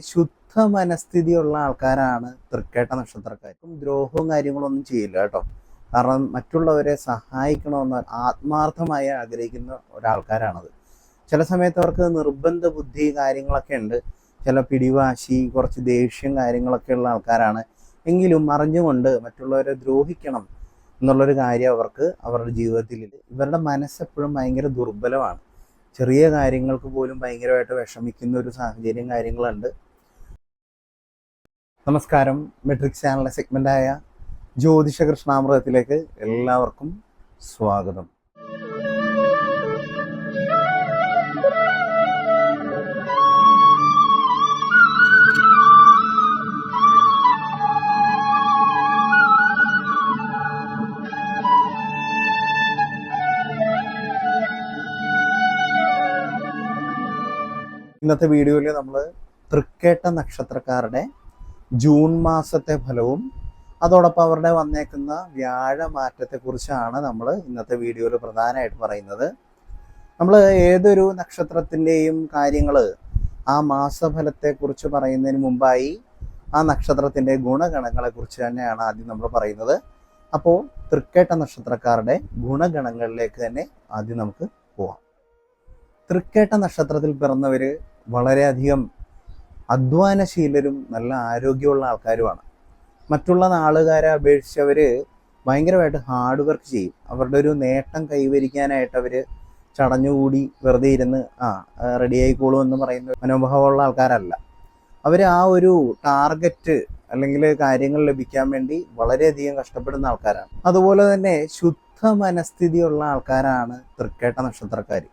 ശുദ്ധ മനസ്ഥിതിയുള്ള ആൾക്കാരാണ് തൃക്കേട്ട നക്ഷത്രക്കാർ. ദ്രോഹവും കാര്യങ്ങളൊന്നും ചെയ്യില്ല കേട്ടോ. കാരണം മറ്റുള്ളവരെ സഹായിക്കണമെന്ന് ആത്മാർത്ഥമായി ആഗ്രഹിക്കുന്ന ഒരാൾക്കാരാണത്. ചില സമയത്ത് അവർക്ക് നിർബന്ധ ബുദ്ധി കാര്യങ്ങളൊക്കെ ഉണ്ട്, ചില പിടിവാശി, കുറച്ച് ദേഷ്യം കാര്യങ്ങളൊക്കെ ഉള്ള ആൾക്കാരാണ്. എങ്കിലും അറിഞ്ഞുകൊണ്ട് മറ്റുള്ളവരെ ദ്രോഹിക്കണം എന്നുള്ളൊരു കാര്യം അവർക്ക് അവരുടെ ജീവിതത്തിൽ ഇവരുടെ മനസ്സെപ്പോഴും ഭയങ്കര ദുർബലമാണ്. ചെറിയ കാര്യങ്ങൾക്ക് പോലും ഭയങ്കരമായിട്ട് വിഷമിക്കുന്ന ഒരു സാഹചര്യം കാര്യങ്ങളുണ്ട്. നമസ്കാരം. മെട്രിക്സ് ചാനലിലെ സെഗ്മെൻ്റായ ജ്യോതിഷ കൃഷ്ണാമൃതത്തിലേക്ക് എല്ലാവർക്കും സ്വാഗതം. ഇന്നത്തെ വീഡിയോയിൽ നമ്മൾ തൃക്കേട്ട നക്ഷത്രക്കാരുടെ ജൂൺ മാസത്തെ ഫലവും അതോടൊപ്പം അവരുടെ വന്നേക്കുന്ന വ്യാഴമാറ്റത്തെക്കുറിച്ചാണ് നമ്മൾ ഇന്നത്തെ വീഡിയോയിൽ പ്രധാനമായിട്ട് പറയുന്നത്. നമ്മൾ ഏതൊരു നക്ഷത്രത്തിൻ്റെയും കാര്യങ്ങൾ ആ മാസഫലത്തെക്കുറിച്ച് പറയുന്നതിന് മുമ്പായി ആ നക്ഷത്രത്തിൻ്റെ ഗുണഗണങ്ങളെക്കുറിച്ച് തന്നെയാണ് ആദ്യം നമ്മൾ പറയുന്നത്. അപ്പോൾ തൃക്കേട്ട നക്ഷത്രക്കാരുടെ ഗുണഗണങ്ങളിലേക്ക് തന്നെ ആദ്യം നമുക്ക് പോവാം. തൃക്കേട്ട നക്ഷത്രത്തിൽ പിറന്നവർ വളരെയധികം അധ്വാനശീലരും നല്ല ആരോഗ്യമുള്ള ആൾക്കാരുമാണ്. മറ്റുള്ള നാളുകാരെ അപേക്ഷിച്ച് അവർ ഭയങ്കരമായിട്ട് ഹാർഡ് വർക്ക് ചെയ്യും. അവരുടെ ഒരു നേട്ടം കൈവരിക്കാനായിട്ട് അവർ ചടഞ്ഞുകൂടി വെറുതെ ഇരുന്ന് റെഡി ആയിക്കോളും എന്ന് പറയുന്ന മനോഭാവമുള്ള ആൾക്കാരല്ല. അവർ ആ ഒരു ടാർഗറ്റ് അല്ലെങ്കിൽ കാര്യങ്ങൾ ലഭിക്കാൻ വേണ്ടി വളരെയധികം കഷ്ടപ്പെടുന്ന ആൾക്കാരാണ്. അതുപോലെ തന്നെ ശുദ്ധ മനസ്ഥിതിയുള്ള ആൾക്കാരാണ് തൃക്കേട്ട നക്ഷത്രക്കാർ.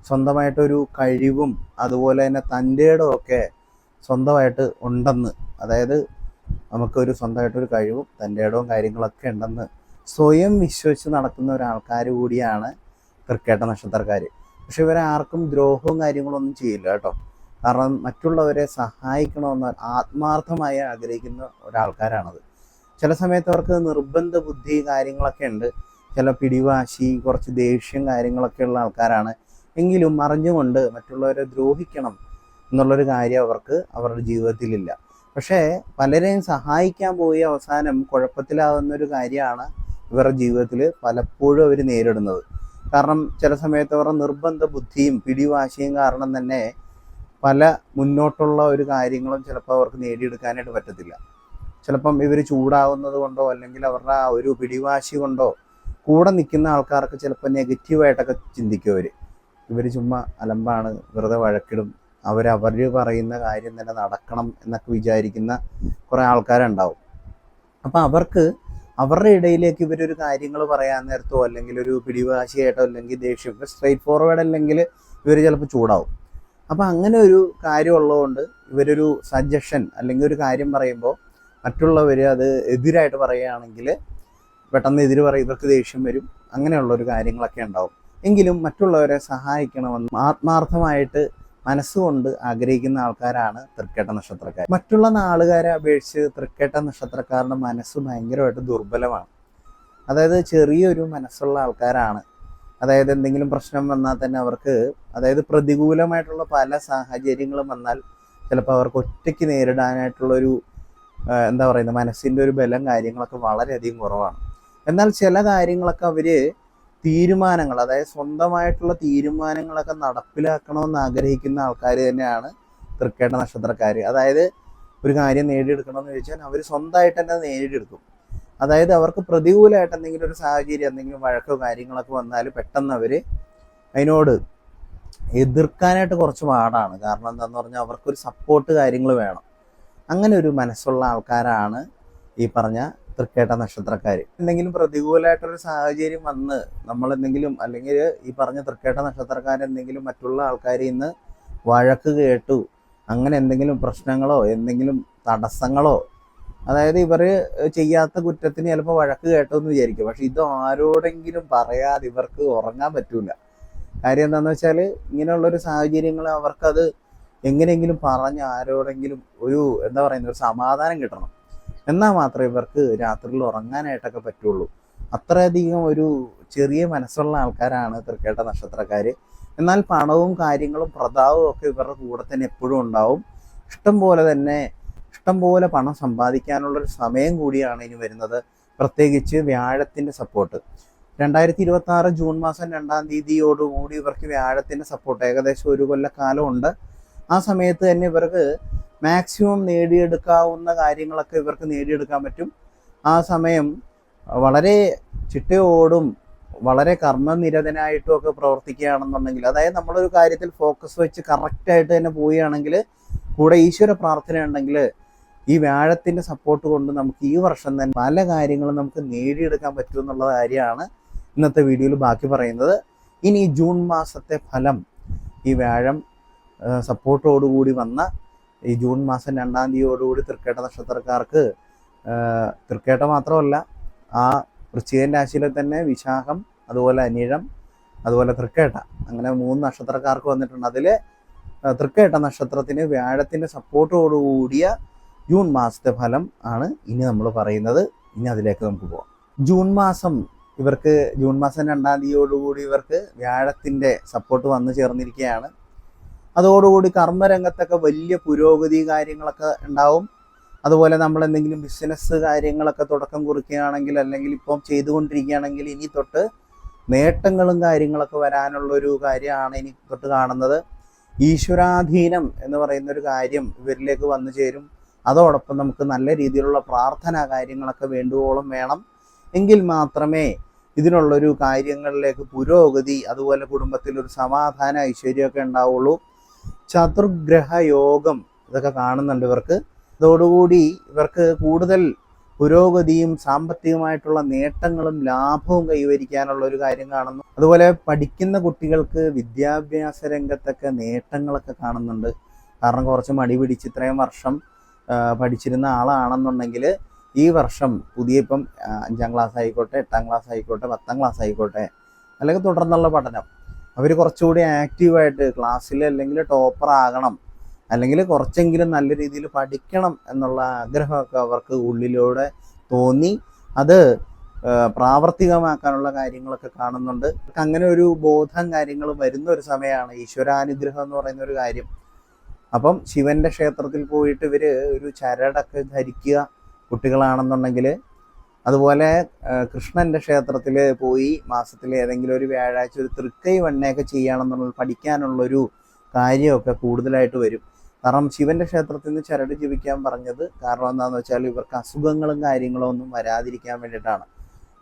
സ്വന്തമായിട്ടൊരു കഴിവും അതുപോലെ തന്നെ തൻ്റെ ഇടമൊക്കെ സ്വന്തമായിട്ട് ഉണ്ടെന്ന്, അതായത് നമുക്കൊരു സ്വന്തമായിട്ടൊരു കഴിവും തൻ്റെ ഇടവും കാര്യങ്ങളൊക്കെ ഉണ്ടെന്ന് സ്വയം വിശ്വസിച്ച് നടക്കുന്ന ഒരാൾക്കാർ കൂടിയാണ് തൃക്കേട്ട നക്ഷത്രക്കാർ. പക്ഷെ ഇവരെ ആർക്കും ദ്രോഹവും കാര്യങ്ങളൊന്നും ചെയ്യില്ല കേട്ടോ. കാരണം മറ്റുള്ളവരെ സഹായിക്കണമെന്ന് ആത്മാർത്ഥമായി ആഗ്രഹിക്കുന്ന ഒരാൾക്കാരാണത്. ചില സമയത്ത് അവർക്ക് നിർബന്ധ ബുദ്ധി കാര്യങ്ങളൊക്കെ ഉണ്ട്, ചില പിടിവാശി, കുറച്ച് ദേഷ്യം കാര്യങ്ങളൊക്കെ ഉള്ള ആൾക്കാരാണ്. എങ്കിലും അറിഞ്ഞുകൊണ്ട് മറ്റുള്ളവരെ ദ്രോഹിക്കണം എന്നുള്ളൊരു കാര്യം അവർക്ക് അവരുടെ ജീവിതത്തിലില്ല. പക്ഷേ പലരെയും സഹായിക്കാൻ പോയി അവസാനം കുഴപ്പത്തിലാകുന്നൊരു കാര്യമാണ് ഇവരുടെ ജീവിതത്തിൽ പലപ്പോഴും അവർ നേരിടുന്നത്. കാരണം ചില സമയത്ത് അവരുടെ നിർബന്ധ ബുദ്ധിയും പിടിവാശിയും കാരണം തന്നെ പല മുന്നോട്ടുള്ള ഒരു കാര്യങ്ങളും ചിലപ്പോൾ അവർക്ക് നേടിയെടുക്കാനായിട്ട് പറ്റത്തില്ല. ചിലപ്പം ഇവർ ചൂടാവുന്നത് കൊണ്ടോ അല്ലെങ്കിൽ അവരുടെ ആ ഒരു പിടിവാശി കൊണ്ടോ കൂടെ നിൽക്കുന്ന ആൾക്കാർക്ക് ചിലപ്പോൾ നെഗറ്റീവായിട്ടൊക്കെ ചിന്തിക്കും. ഇവർ ചുമ്മാ അലമ്പാണ്, വെറുതെ വഴക്കിടും, അവർ പറയുന്ന കാര്യം തന്നെ നടക്കണം എന്നൊക്കെ വിചാരിക്കുന്ന കുറേ ആൾക്കാരുണ്ടാവും. അപ്പം അവർക്ക് അവരുടെ ഇടയിലേക്ക് ഇവരൊരു കാര്യങ്ങൾ പറയാൻ നേരത്തോ അല്ലെങ്കിൽ ഒരു പിടിവാശിയായിട്ടോ അല്ലെങ്കിൽ ദേഷ്യം, സ്ട്രെയിറ്റ് ഫോർവേഡ് അല്ലെങ്കിൽ ഇവർ ചിലപ്പോൾ ചൂടാവും. അപ്പം അങ്ങനെ ഒരു കാര്യം ഉള്ളതുകൊണ്ട് ഇവരൊരു സജഷൻ അല്ലെങ്കിൽ ഒരു കാര്യം പറയുമ്പോൾ മറ്റുള്ളവർ അത് എതിരായിട്ട് പറയുകയാണെങ്കിൽ പെട്ടെന്ന് എതിര് പറയും, ഇവർക്ക് ദേഷ്യം വരും. അങ്ങനെയുള്ളൊരു കാര്യങ്ങളൊക്കെ ഉണ്ടാവും. എങ്കിലും മറ്റുള്ളവരെ സഹായിക്കണമെന്ന് ആത്മാർത്ഥമായിട്ട് മനസ്സുകൊണ്ട് ആഗ്രഹിക്കുന്ന ആൾക്കാരാണ് തൃക്കേട്ട നക്ഷത്രക്കാർ. മറ്റുള്ള നാളുകാരെ അപേക്ഷിച്ച് തൃക്കേട്ട നക്ഷത്രക്കാരുടെ മനസ്സ് ഭയങ്കരമായിട്ട് ദുർബലമാണ്. അതായത് ചെറിയൊരു മനസ്സുള്ള ആൾക്കാരാണ്. അതായത് എന്തെങ്കിലും പ്രശ്നം വന്നാൽ തന്നെ അവർക്ക്, അതായത് പ്രതികൂലമായിട്ടുള്ള പല സാഹചര്യങ്ങളും വന്നാൽ ചിലപ്പോൾ അവർക്ക് ഒറ്റയ്ക്ക് നേരിടാനായിട്ടുള്ളൊരു എന്താ പറയുന്നത് മനസ്സിൻ്റെ ഒരു ബലം കാര്യങ്ങളൊക്കെ വളരെയധികം കുറവാണ്. എന്നാൽ ചില കാര്യങ്ങളൊക്കെ അവർ തീരുമാനങ്ങൾ, അതായത് സ്വന്തമായിട്ടുള്ള തീരുമാനങ്ങളൊക്കെ നടപ്പിലാക്കണമെന്ന് ആഗ്രഹിക്കുന്ന ആൾക്കാർ തന്നെയാണ് തൃക്കേട്ട നക്ഷത്രക്കാർ. അതായത് ഒരു കാര്യം നേടിയെടുക്കണമെന്ന് ചോദിച്ചാൽ അവർ സ്വന്തമായിട്ട് തന്നെ നേടിയെടുക്കും. അതായത് അവർക്ക് പ്രതികൂലമായിട്ട് എന്തെങ്കിലും ഒരു സാഹചര്യം, എന്തെങ്കിലും വഴക്കോ കാര്യങ്ങളൊക്കെ വന്നാൽ പെട്ടെന്ന് അവർ അതിനോട് എതിർക്കാനായിട്ട് കുറച്ച് പാടാണ്. കാരണം എന്താണെന്ന് പറഞ്ഞാൽ അവർക്കൊരു സപ്പോർട്ട് കാര്യങ്ങൾ വേണം. അങ്ങനെ ഒരു മനസ്സുള്ള ആൾക്കാരാണ് ഈ പറഞ്ഞ തൃക്കേട്ട നക്ഷത്രക്കാർ. എന്തെങ്കിലും പ്രതികൂലമായിട്ടൊരു സാഹചര്യം വന്ന് നമ്മളെന്തെങ്കിലും, അല്ലെങ്കിൽ ഈ പറഞ്ഞ തൃക്കേട്ട നക്ഷത്രക്കാരെന്തെങ്കിലും മറ്റുള്ള ആൾക്കാരിൽ നിന്ന് വഴക്ക് കേട്ടു, അങ്ങനെ എന്തെങ്കിലും പ്രശ്നങ്ങളോ എന്തെങ്കിലും തടസ്സങ്ങളോ, അതായത് ഇവർ ചെയ്യാത്ത കുറ്റത്തിന് ചിലപ്പോൾ വഴക്ക് കേട്ടോ എന്ന് വിചാരിക്കും. പക്ഷെ ഇത് ആരോടെങ്കിലും പറയാതെ ഇവർക്ക് ഉറങ്ങാൻ പറ്റൂല. കാര്യം എന്താണെന്ന് വെച്ചാൽ ഇങ്ങനെയുള്ളൊരു സാഹചര്യങ്ങൾ അവർക്കത് എങ്ങനെയെങ്കിലും പറഞ്ഞ് ആരോടെങ്കിലും ഒരു എന്താ പറയുന്നത് ഒരു സമാധാനം കിട്ടണം. എന്നാൽ മാത്രമേ ഇവർക്ക് രാത്രിയിൽ ഉറങ്ങാനായിട്ടൊക്കെ പറ്റുള്ളൂ. അത്രയധികം ഒരു ചെറിയ മനസ്സുള്ള ആൾക്കാരാണ് തൃക്കേട്ട നക്ഷത്രക്കാർ. എന്നാൽ പണവും കാര്യങ്ങളും പ്രതാപവും ഒക്കെ ഇവരുടെ കൂടെ തന്നെ എപ്പോഴും ഉണ്ടാവും. ഇഷ്ടം പോലെ പണം സമ്പാദിക്കാനുള്ളൊരു സമയം കൂടിയാണ് ഇനി വരുന്നത്. പ്രത്യേകിച്ച് വ്യാഴത്തിൻ്റെ സപ്പോർട്ട് 2026 ജൂൺ മാസം 2-ാം തീയതിയോടുകൂടി ഇവർക്ക് വ്യാഴത്തിൻ്റെ സപ്പോർട്ട് ഏകദേശം 1 കൊല്ലക്കാലം ഉണ്ട്. ആ സമയത്ത് തന്നെ ഇവർക്ക് മാക്സിമം നേടിയെടുക്കാവുന്ന കാര്യങ്ങളൊക്കെ ഇവർക്ക് നേടിയെടുക്കാൻ പറ്റും. ആ സമയം വളരെ ചിട്ടയോടും വളരെ കർമ്മനിരതനായിട്ടും ഒക്കെ പ്രവർത്തിക്കുകയാണെന്നുണ്ടെങ്കിൽ, അതായത് നമ്മളൊരു കാര്യത്തിൽ ഫോക്കസ് വെച്ച് കറക്റ്റായിട്ട് തന്നെ പോവുകയാണെങ്കിൽ, കൂടെ ഈശ്വര പ്രാർത്ഥന ഉണ്ടെങ്കിൽ, ഈ വ്യാഴത്തിൻ്റെ സപ്പോർട്ട് കൊണ്ട് നമുക്ക് ഈ വർഷം തന്നെ പല കാര്യങ്ങളും നമുക്ക് നേടിയെടുക്കാൻ പറ്റുമെന്നുള്ള കാര്യമാണ് ഇന്നത്തെ വീഡിയോയിൽ ബാക്കി പറയുന്നത്. ഇനി ജൂൺ മാസത്തെ ഫലം, ഈ വ്യാഴം സപ്പോർട്ടോടുകൂടി വന്ന ഈ ജൂൺ മാസം 2-ാം തീയതിയോടുകൂടി തൃക്കേട്ട നക്ഷത്രക്കാർക്ക്, തൃക്കേട്ട മാത്രമല്ല ആ വൃശ്ചികൻ രാശിയിലെ തന്നെ വിശാഖം, അതുപോലെ അനിഴം, അതുപോലെ തൃക്കേട്ട, അങ്ങനെ 3 നക്ഷത്രക്കാർക്ക് വന്നിട്ടുണ്ട്. അതിൽ തൃക്കേട്ട നക്ഷത്രത്തിന് വ്യാഴത്തിൻ്റെ സപ്പോർട്ടോടുകൂടിയ ജൂൺ മാസത്തെ ഫലം ആണ് ഇനി നമ്മൾ പറയുന്നത്. ഇനി അതിലേക്ക് നമുക്ക് പോകാം. ജൂൺ മാസം 2-ാം തീയതിയോടുകൂടി ഇവർക്ക് വ്യാഴത്തിൻ്റെ സപ്പോർട്ട് വന്നു ചേർന്നിരിക്കുകയാണ്. അതോടുകൂടി കർമ്മരംഗത്തൊക്കെ വലിയ പുരോഗതി കാര്യങ്ങളൊക്കെ ഉണ്ടാവും. അതുപോലെ നമ്മൾ എന്തെങ്കിലും ബിസിനസ് കാര്യങ്ങളൊക്കെ തുടക്കം കുറിക്കുകയാണെങ്കിൽ, അല്ലെങ്കിൽ ഇപ്പം ചെയ്തുകൊണ്ടിരിക്കുകയാണെങ്കിൽ, ഇനി തൊട്ട് നേട്ടങ്ങളും കാര്യങ്ങളൊക്കെ വരാനുള്ളൊരു കാര്യമാണ് ഇനി തൊട്ട് കാണുന്നത്. ഈശ്വരാധീനം എന്ന് പറയുന്നൊരു കാര്യം ഇവരിലേക്ക് വന്നു ചേരും. അതോടൊപ്പം നമുക്ക് നല്ല രീതിയിലുള്ള പ്രാർത്ഥന കാര്യങ്ങളൊക്കെ വേണ്ടുവോളം വേണം. എങ്കിൽ മാത്രമേ ഇതിനുള്ളൊരു കാര്യങ്ങളിലേക്ക് പുരോഗതി, അതുപോലെ കുടുംബത്തിലൊരു സമാധാന ഐശ്വര്യമൊക്കെ ഉണ്ടാവുള്ളൂ. ചതുർഗ്രഹ യോഗം ഇതൊക്കെ കാണുന്നുണ്ട് ഇവർക്ക്. അതോടുകൂടി ഇവർക്ക് കൂടുതൽ പുരോഗതിയും സാമ്പത്തികമായിട്ടുള്ള നേട്ടങ്ങളും ലാഭവും കൈവരിക്കാനുള്ള ഒരു കാര്യം കാണുന്നു. അതുപോലെ പഠിക്കുന്ന കുട്ടികൾക്ക് വിദ്യാഭ്യാസ രംഗത്തൊക്കെ നേട്ടങ്ങളൊക്കെ കാണുന്നുണ്ട്. കാരണം കുറച്ച് മടി പിടിച്ച് ഇത്രയും വർഷം പഠിച്ചിരുന്ന ആളാണെന്നുണ്ടെങ്കിൽ, ഈ വർഷം പുതിയ ഇപ്പം 5-ാം ക്ലാസ് ആയിക്കോട്ടെ, 8-ാം ക്ലാസ് ആയിക്കോട്ടെ, 10-ാം ക്ലാസ് ആയിക്കോട്ടെ, അല്ലെങ്കിൽ തുടർന്നുള്ള പഠനം, അവർ കുറച്ചുകൂടി ആക്റ്റീവായിട്ട് ക്ലാസ്സിൽ അല്ലെങ്കിൽ ടോപ്പർ ആകണം, അല്ലെങ്കിൽ കുറച്ചെങ്കിലും നല്ല രീതിയിൽ പഠിക്കണം എന്നുള്ള ആഗ്രഹമൊക്കെ അവർക്ക് ഉള്ളിലൂടെ തോന്നി അത് പ്രാവർത്തികമാക്കാനുള്ള കാര്യങ്ങളൊക്കെ കാണുന്നുണ്ട്. അങ്ങനെ ഒരു ബോധം കാര്യങ്ങൾ വരുന്ന ഒരു സമയമാണ് ഈശ്വരാനുഗ്രഹം എന്ന് പറയുന്ന ഒരു കാര്യം. അപ്പം ശിവൻ്റെ ക്ഷേത്രത്തിൽ പോയിട്ട് ഇവർ ഒരു ചരടൊക്കെ ധരിക്കുക കുട്ടികളാണെന്നുണ്ടെങ്കിൽ, അതുപോലെ കൃഷ്ണൻ്റെ ക്ഷേത്രത്തിൽ പോയി മാസത്തിൽ ഏതെങ്കിലും ഒരു വ്യാഴാഴ്ച ഒരു തൃക്കൈ വണ്ണയൊക്കെ ചെയ്യുകയാണെന്നുള്ള പഠിക്കാനുള്ളൊരു കാര്യമൊക്കെ കൂടുതലായിട്ട് വരും. കാരണം ശിവൻ്റെ ക്ഷേത്രത്തിൽ നിന്ന് ചരട് ജപിക്കാൻ പറഞ്ഞത് കാരണം എന്താണെന്ന് വെച്ചാൽ ഇവർക്ക് അസുഖങ്ങളും കാര്യങ്ങളും ഒന്നും വരാതിരിക്കാൻ വേണ്ടിയിട്ടാണ്.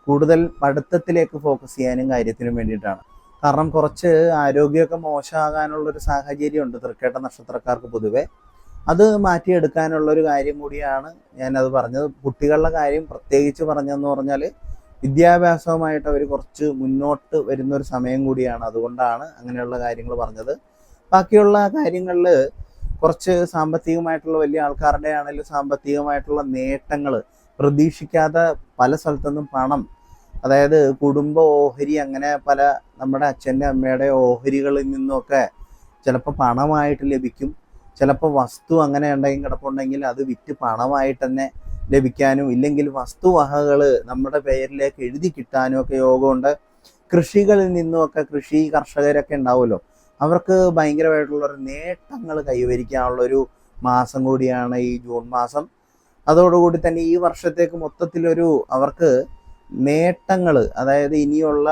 കൂടുതൽ പഠിത്തത്തിലേക്ക് ഫോക്കസ് ചെയ്യാനും കാര്യത്തിനും വേണ്ടിയിട്ടാണ്. കാരണം കുറച്ച് ആരോഗ്യമൊക്കെ മോശമാകാനുള്ളൊരു സാഹചര്യമുണ്ട് തൃക്കേട്ട നക്ഷത്രക്കാർക്ക് പൊതുവെ. അത് മാറ്റിയെടുക്കാനുള്ളൊരു കാര്യം കൂടിയാണ് ഞാനത് പറഞ്ഞത്. കുട്ടികളുടെ കാര്യം പ്രത്യേകിച്ച് പറഞ്ഞതെന്ന് പറഞ്ഞാൽ വിദ്യാഭ്യാസവുമായിട്ട് അവർ കുറച്ച് മുന്നോട്ട് വരുന്നൊരു സമയം കൂടിയാണ്. അതുകൊണ്ടാണ് അങ്ങനെയുള്ള കാര്യങ്ങൾ പറഞ്ഞത്. ബാക്കിയുള്ള കാര്യങ്ങളിൽ കുറച്ച് സാമ്പത്തികമായിട്ടുള്ള വലിയ ആൾക്കാരുടെ ആണെങ്കിലും സാമ്പത്തികമായിട്ടുള്ള നേട്ടങ്ങൾ പ്രതീക്ഷിക്കാതെ പല സ്ഥലത്തുനിന്നും പണം, അതായത് കുടുംബ ഓഹരി, അങ്ങനെ പല നമ്മുടെ അച്ഛൻ്റെ അമ്മയുടെ ഓഹരികളിൽ നിന്നൊക്കെ ചിലപ്പോൾ പണമായിട്ട് ലഭിക്കും. ചിലപ്പോൾ വസ്തു അങ്ങനെ ഉണ്ടെങ്കിൽ കിടപ്പുണ്ടെങ്കിൽ അത് വിറ്റ് പണമായിട്ട് തന്നെ ലഭിക്കാനും, ഇല്ലെങ്കിൽ വസ്തുവകകൾ നമ്മുടെ പേരിലേക്ക് എഴുതി കിട്ടാനും ഒക്കെ യോഗമുണ്ട്. കൃഷികളിൽ നിന്നുമൊക്കെ കർഷകരൊക്കെ ഉണ്ടാവുമല്ലോ, അവർക്ക് ഭയങ്കരമായിട്ടുള്ളൊരു നേട്ടങ്ങൾ കൈവരിക്കാനുള്ളൊരു മാസം കൂടിയാണ് ഈ ജൂൺ മാസം. അതോടുകൂടി തന്നെ ഈ വർഷത്തേക്ക് മൊത്തത്തിലൊരു അവർക്ക് നേട്ടങ്ങൾ, അതായത് ഇനിയുള്ള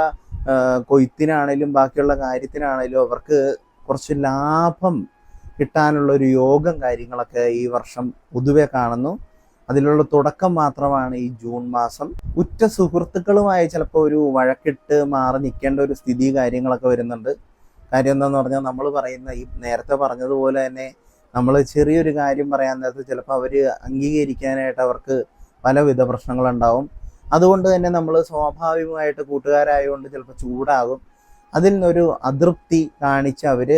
കൊയ്ത്തിനാണേലും ബാക്കിയുള്ള കാര്യത്തിനാണേലും അവർക്ക് കുറച്ച് ലാഭം കിട്ടാനുള്ളൊരു യോഗം കാര്യങ്ങളൊക്കെ ഈ വർഷം പൊതുവെ കാണുന്നു. അതിലുള്ള തുടക്കം മാത്രമാണ് ഈ ജൂൺ മാസം. ഉറ്റ സുഹൃത്തുക്കളുമായി ചിലപ്പോൾ ഒരു വഴക്കിട്ട് മാറി നിൽക്കേണ്ട ഒരു സ്ഥിതി കാര്യങ്ങളൊക്കെ വരുന്നുണ്ട്. കാര്യം എന്താണെന്ന് പറഞ്ഞാൽ നമ്മൾ പറയുന്ന ഈ നേരത്തെ പറഞ്ഞതുപോലെ തന്നെ നമ്മൾ ചെറിയൊരു കാര്യം പറയാൻ നേരത്ത് ചിലപ്പോൾ അവർ അംഗീകരിക്കാനായിട്ട് അവർക്ക് പലവിധ പ്രശ്നങ്ങളുണ്ടാവും. അതുകൊണ്ട് തന്നെ നമ്മൾ സ്വാഭാവികമായിട്ട് കൂട്ടുകാരായതുകൊണ്ട് ചിലപ്പോൾ ചൂടാകും. അതിൽ നിന്നൊരു അതൃപ്തി കാണിച്ച് അവർ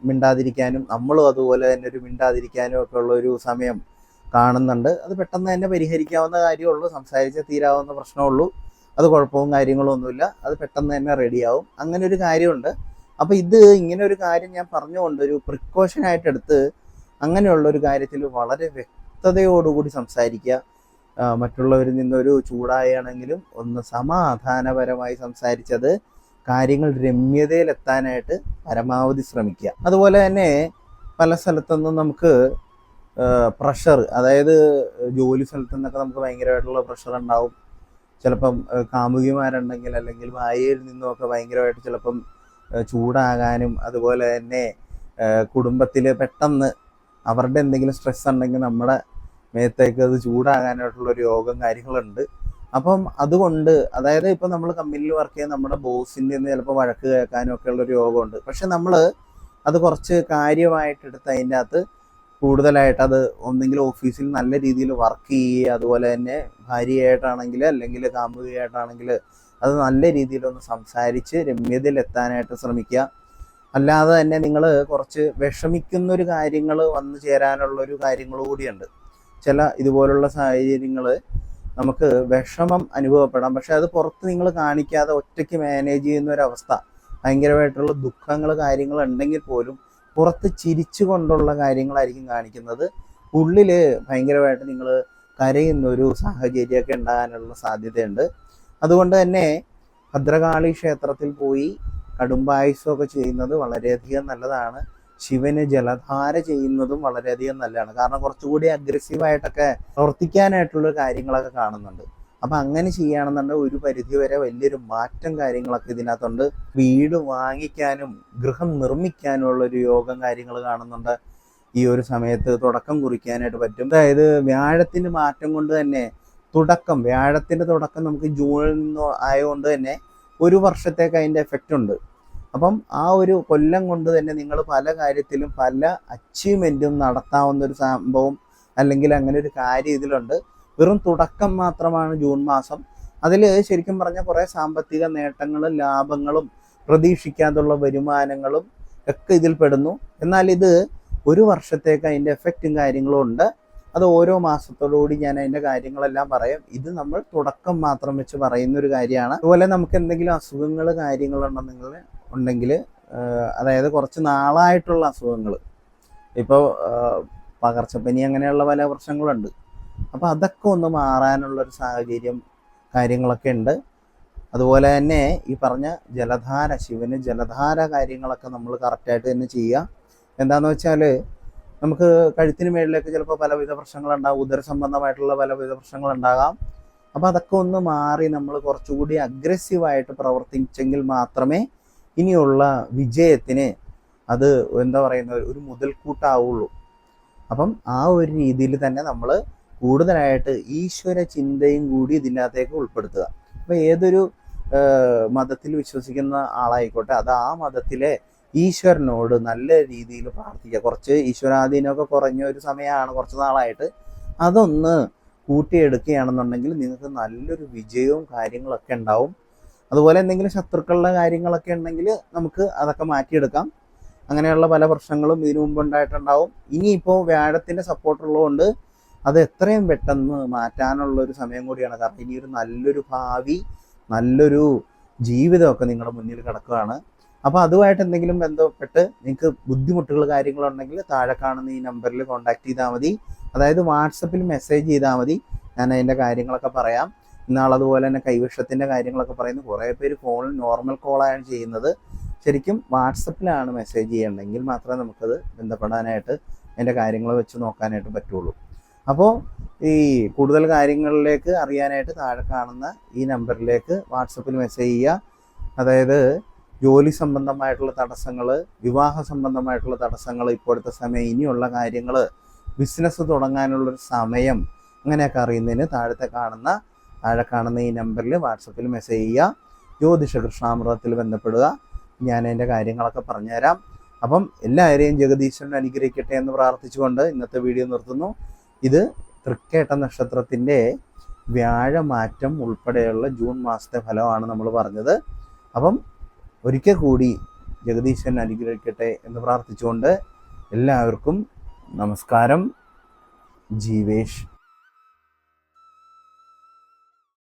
മിണ്ടാതിരിക്കാനും നമ്മളും അതുപോലെ തന്നെ ഒരു മിണ്ടാതിരിക്കാനും ഒക്കെ ഉള്ളൊരു സമയം കാണുന്നുണ്ട്. അത് പെട്ടെന്ന് തന്നെ പരിഹരിക്കാവുന്ന കാര്യമുള്ളൂ, സംസാരിച്ചാൽ തീരാവുന്ന പ്രശ്നമുള്ളൂ. അത് കുഴപ്പവും കാര്യങ്ങളും ഒന്നുമില്ല, അത് പെട്ടെന്ന് തന്നെ റെഡിയാവും. അങ്ങനെ ഒരു കാര്യമുണ്ട്. അപ്പോൾ ഇത് ഇങ്ങനെ ഒരു കാര്യം ഞാൻ പറഞ്ഞുകൊണ്ട് ഒരു പ്രിക്കോഷനായിട്ട് എടുത്ത് അങ്ങനെയുള്ളൊരു കാര്യത്തിൽ വളരെ വ്യക്തതയോടുകൂടി സംസാരിക്കുക. മറ്റുള്ളവരിൽ നിന്നൊരു ചൂടായാണെങ്കിലും ഒന്ന് സമാധാനപരമായി സംസാരിച്ചത് കാര്യങ്ങൾ രമ്യതയിലെത്താനായിട്ട് പരമാവധി ശ്രമിക്കുക. അതുപോലെ തന്നെ പല സ്ഥലത്തുനിന്നും നമുക്ക് പ്രഷർ, അതായത് ജോലി സ്ഥലത്തു നിന്നൊക്കെ നമുക്ക് ഭയങ്കരമായിട്ടുള്ള പ്രഷർ ഉണ്ടാവും. ചിലപ്പം കാമുകിമാരുണ്ടെങ്കിൽ അല്ലെങ്കിൽ ഭാര്യയിൽ നിന്നുമൊക്കെ ഭയങ്കരമായിട്ട് ചിലപ്പം ചൂടാകാനും, അതുപോലെ തന്നെ കുടുംബത്തിൽ പെട്ടെന്ന് അവരുടെ എന്തെങ്കിലും സ്ട്രെസ് ഉണ്ടെങ്കിൽ നമ്മുടെ മേത്തേക്ക് അത് ചൂടാകാനായിട്ടുള്ളൊരു യോഗം കാര്യങ്ങളുണ്ട്. അപ്പം അതുകൊണ്ട്, അതായത് ഇപ്പം നമ്മൾ കമ്പനിയിൽ വർക്ക് ചെയ്യാൻ നമ്മുടെ ബോസിൻ്റെ നിന്ന് ചിലപ്പോൾ വഴക്ക് കേൾക്കാനും ഒക്കെ ഉള്ളൊരു യോഗമുണ്ട്. പക്ഷെ നമ്മൾ അത് കുറച്ച് കാര്യമായിട്ടെടുത്ത് അതിൻ്റെ അകത്ത് കൂടുതലായിട്ട് അത് ഒന്നെങ്കിൽ ഓഫീസിൽ നല്ല രീതിയിൽ വർക്ക് ചെയ്യുക, അതുപോലെ തന്നെ ഭാര്യയായിട്ടാണെങ്കിൽ അല്ലെങ്കിൽ കാമുകിയായിട്ടാണെങ്കിൽ അത് നല്ല രീതിയിലൊന്ന് സംസാരിച്ച് രമ്യതയിലെത്താനായിട്ട് ശ്രമിക്കുക. അല്ലാതെ തന്നെ നിങ്ങൾ കുറച്ച് വിഷമിക്കുന്നൊരു കാര്യങ്ങൾ വന്നു ചേരാനുള്ളൊരു കാര്യങ്ങൾ കൂടിയുണ്ട്. ചില ഇതുപോലുള്ള സാഹചര്യങ്ങൾ നമുക്ക് വിഷമം അനുഭവപ്പെടാം, പക്ഷെ അത് പുറത്ത് നിങ്ങൾ കാണിക്കാതെ ഒറ്റയ്ക്ക് മാനേജ് ചെയ്യുന്ന ഒരവസ്ഥ, ഭയങ്കരമായിട്ടുള്ള ദുഃഖങ്ങൾ കാര്യങ്ങൾ ഉണ്ടെങ്കിൽ പോലും പുറത്ത് ചിരിച്ചു കൊണ്ടുള്ള കാര്യങ്ങളായിരിക്കും കാണിക്കുന്നത്. ഉള്ളിൽ ഭയങ്കരമായിട്ട് നിങ്ങൾ കരയുന്ന ഒരു സാഹചര്യമൊക്കെ ഉണ്ടാകാനുള്ള സാധ്യതയുണ്ട്. അതുകൊണ്ട് തന്നെ ഭദ്രകാളി ക്ഷേത്രത്തിൽ പോയി കടുംബായുസമൊക്കെ ചെയ്യുന്നത് വളരെയധികം നല്ലതാണ്. ശിവന് ജലധാര ചെയ്യുന്നതും വളരെയധികം നല്ലതാണ്. കാരണം കുറച്ചുകൂടി അഗ്രസീവായിട്ടൊക്കെ പ്രവർത്തിക്കാനായിട്ടുള്ള കാര്യങ്ങളൊക്കെ കാണുന്നുണ്ട്. അപ്പം അങ്ങനെ ചെയ്യുകയാണെന്നുണ്ടെങ്കിൽ ഒരു പരിധി വരെ വലിയൊരു മാറ്റം കാര്യങ്ങളൊക്കെ ഇതിനകത്തുണ്ട്. വീട് വാങ്ങിക്കാനും ഗൃഹം നിർമ്മിക്കാനുള്ളൊരു യോഗം കാര്യങ്ങൾ കാണുന്നുണ്ട്. ഈ ഒരു സമയത്ത് തുടക്കം കുറിക്കാനായിട്ട് പറ്റും. അതായത് വ്യാഴത്തിൻ്റെ മാറ്റം കൊണ്ട് തന്നെ വ്യാഴത്തിൻ്റെ തുടക്കം നമുക്ക് ജൂണിൽ നിന്ന് ആയതുകൊണ്ട് തന്നെ ഒരു വർഷത്തേക്ക് അതിൻ്റെ എഫക്റ്റ് ഉണ്ട്. അപ്പം ആ ഒരു കൊല്ലം കൊണ്ട് തന്നെ നിങ്ങൾ പല കാര്യത്തിലും പല അച്ചീവ്മെൻറ്റും നടത്താവുന്ന ഒരു സംഭവം അല്ലെങ്കിൽ അങ്ങനെ ഒരു കാര്യം ഇതിലുണ്ട്. വെറും തുടക്കം മാത്രമാണ് ജൂൺ മാസം. അതിൽ ശരിക്കും പറഞ്ഞാൽ കുറേ സാമ്പത്തിക നേട്ടങ്ങളും ലാഭങ്ങളും പ്രതീക്ഷിക്കാതുള്ള വരുമാനങ്ങളും ഒക്കെ ഇതിൽ പെടുന്നു. എന്നാൽ ഇത് ഒരു വർഷത്തേക്ക് അതിൻ്റെ എഫക്റ്റും കാര്യങ്ങളും ഉണ്ട്. അത് ഓരോ മാസത്തോടുകൂടി ഞാൻ അതിൻ്റെ കാര്യങ്ങളെല്ലാം പറയാം. ഇത് നമ്മൾ തുടക്കം മാത്രം വെച്ച് പറയുന്നൊരു കാര്യമാണ്. അതുപോലെ നമുക്ക് എന്തെങ്കിലും അസുഖങ്ങൾ കാര്യങ്ങളുണ്ടെങ്കിൽ അതായത് കുറച്ച് നാളായിട്ടുള്ള അസുഖങ്ങൾ, ഇപ്പോൾ പകർച്ചപ്പനി അങ്ങനെയുള്ള പല പ്രശ്നങ്ങളുണ്ട്. അപ്പോൾ അതൊക്കെ ഒന്ന് മാറാനുള്ളൊരു സാഹചര്യം കാര്യങ്ങളൊക്കെ ഉണ്ട്. അതുപോലെ തന്നെ ഈ പറഞ്ഞ ജലധാര, ശിവന് ജലധാര കാര്യങ്ങളൊക്കെ നമ്മൾ കറക്റ്റായിട്ട് തന്നെ ചെയ്യുക. എന്താണെന്ന് വെച്ചാൽ നമുക്ക് കഴുത്തിന് മേളിലേക്ക് ചിലപ്പോൾ പലവിധ പ്രശ്നങ്ങളുണ്ടാകും, ഉദരസംബന്ധമായിട്ടുള്ള പലവിധ പ്രശ്നങ്ങളുണ്ടാകാം. അപ്പോൾ അതൊക്കെ ഒന്ന് മാറി നമ്മൾ കുറച്ചുകൂടി അഗ്രസീവായിട്ട് പ്രവർത്തിച്ചെങ്കിൽ മാത്രമേ ഇനിയുള്ള വിജയത്തിന് അത് എന്താ പറയുന്നത് ഒരു മുതൽക്കൂട്ടാവുള്ളൂ. അപ്പം ആ ഒരു രീതിയിൽ തന്നെ നമ്മൾ കൂടുതലായിട്ട് ഈശ്വര ചിന്തയും കൂടി ഇതിനകത്തേക്ക് ഉൾപ്പെടുത്തുക. അപ്പോൾ ഏതൊരു മതത്തിൽ വിശ്വസിക്കുന്ന ആളായിക്കോട്ടെ, അത് ആ മതത്തിലെ ഈശ്വരനോട് നല്ല രീതിയിൽ പ്രാർത്ഥിക്കുക. കുറച്ച് ഈശ്വരാധീനമൊക്കെ കുറഞ്ഞ ഒരു സമയമാണ് കുറച്ച് നാളായിട്ട്. അതൊന്ന് കൂട്ടിയെടുക്കുകയാണെന്നുണ്ടെങ്കിൽ നിങ്ങൾക്ക് നല്ലൊരു വിജയവും കാര്യങ്ങളൊക്കെ ഉണ്ടാവും. അതുപോലെ എന്തെങ്കിലും ശത്രുക്കളുടെ കാര്യങ്ങളൊക്കെ ഉണ്ടെങ്കിൽ നമുക്ക് അതൊക്കെ മാറ്റിയെടുക്കാം. അങ്ങനെയുള്ള പല പ്രശ്നങ്ങളും ഇതിനു മുമ്പ് ഉണ്ടായിട്ടുണ്ടാവും. ഇനിയിപ്പോൾ വ്യാഴത്തിൻ്റെ സപ്പോർട്ടുള്ളതുകൊണ്ട് അത് എത്രയും പെട്ടെന്ന് മാറ്റാനുള്ളൊരു സമയം കൂടിയാണ്. കാരണം ഇനി ഒരു നല്ലൊരു ഭാവി, നല്ലൊരു ജീവിതമൊക്കെ നിങ്ങളുടെ മുന്നിൽ കിടക്കുകയാണ്. അപ്പോൾ അതുമായിട്ട് എന്തെങ്കിലും ബന്ധപ്പെട്ട് നിങ്ങൾക്ക് ബുദ്ധിമുട്ടുകൾ കാര്യങ്ങളുണ്ടെങ്കിൽ താഴെ കാണുന്ന ഈ നമ്പറിൽ കോൺടാക്ട് ചെയ്താൽ മതി. അതായത് വാട്സപ്പിൽ മെസ്സേജ് ചെയ്താൽ മതി. ഞാൻ അതിൻ്റെ കാര്യങ്ങളൊക്കെ പറയാം. ഇന്നാളതുപോലെ തന്നെ കൈവശത്തിൻ്റെ കാര്യങ്ങളൊക്കെ പറയുന്നു. കുറേ പേര് ഫോണിൽ നോർമൽ കോളാണ് ചെയ്യുന്നത്. ശരിക്കും വാട്സപ്പിലാണ് മെസ്സേജ് ചെയ്യണമെങ്കിൽ മാത്രമേ നമുക്കത് ബന്ധപ്പെടാനായിട്ട് അതിൻ്റെ കാര്യങ്ങൾ വെച്ച് നോക്കാനായിട്ട് പറ്റുള്ളൂ. അപ്പോൾ ഈ കൂടുതൽ കാര്യങ്ങളിലേക്ക് അറിയാനായിട്ട് താഴെ കാണുന്ന ഈ നമ്പറിലേക്ക് വാട്സപ്പിൽ മെസ്സേജ് ചെയ്യുക. അതായത് ജോലി സംബന്ധമായിട്ടുള്ള തടസ്സങ്ങൾ, വിവാഹ സംബന്ധമായിട്ടുള്ള തടസ്സങ്ങൾ, ഇപ്പോഴത്തെ സമയം, ഇനിയുള്ള കാര്യങ്ങൾ, ബിസിനസ് തുടങ്ങാനുള്ളൊരു സമയം, അങ്ങനെയൊക്കെ അറിയുന്നതിന് താഴെ കാണുന്ന ഈ നമ്പറിൽ വാട്സപ്പിൽ മെസ്സേജ് ചെയ്യുക. ജ്യോതിഷ കൃഷ്ണാമൃതത്തിൽ ബന്ധപ്പെടുക. ഞാൻ അതിൻ്റെ കാര്യങ്ങളൊക്കെ പറഞ്ഞുതരാം. അപ്പം എല്ലാവരെയും ജഗദീശ്വരൻ അനുഗ്രഹിക്കട്ടെ എന്ന് പ്രാർത്ഥിച്ചുകൊണ്ട് ഇന്നത്തെ വീഡിയോ നിർത്തുന്നു. ഇത് തൃക്കേട്ട നക്ഷത്രത്തിൻ്റെ വ്യാഴമാറ്റം ഉൾപ്പെടെയുള്ള ജൂൺ മാസത്തെ ഫലമാണ് നമ്മൾ പറഞ്ഞത്. അപ്പം ഒരിക്കൽ കൂടി ജഗദീശ്വരൻ അനുഗ്രഹിക്കട്ടെ എന്ന് പ്രാർത്ഥിച്ചുകൊണ്ട് എല്ലാവർക്കും നമസ്കാരം. ജീവേഷ്.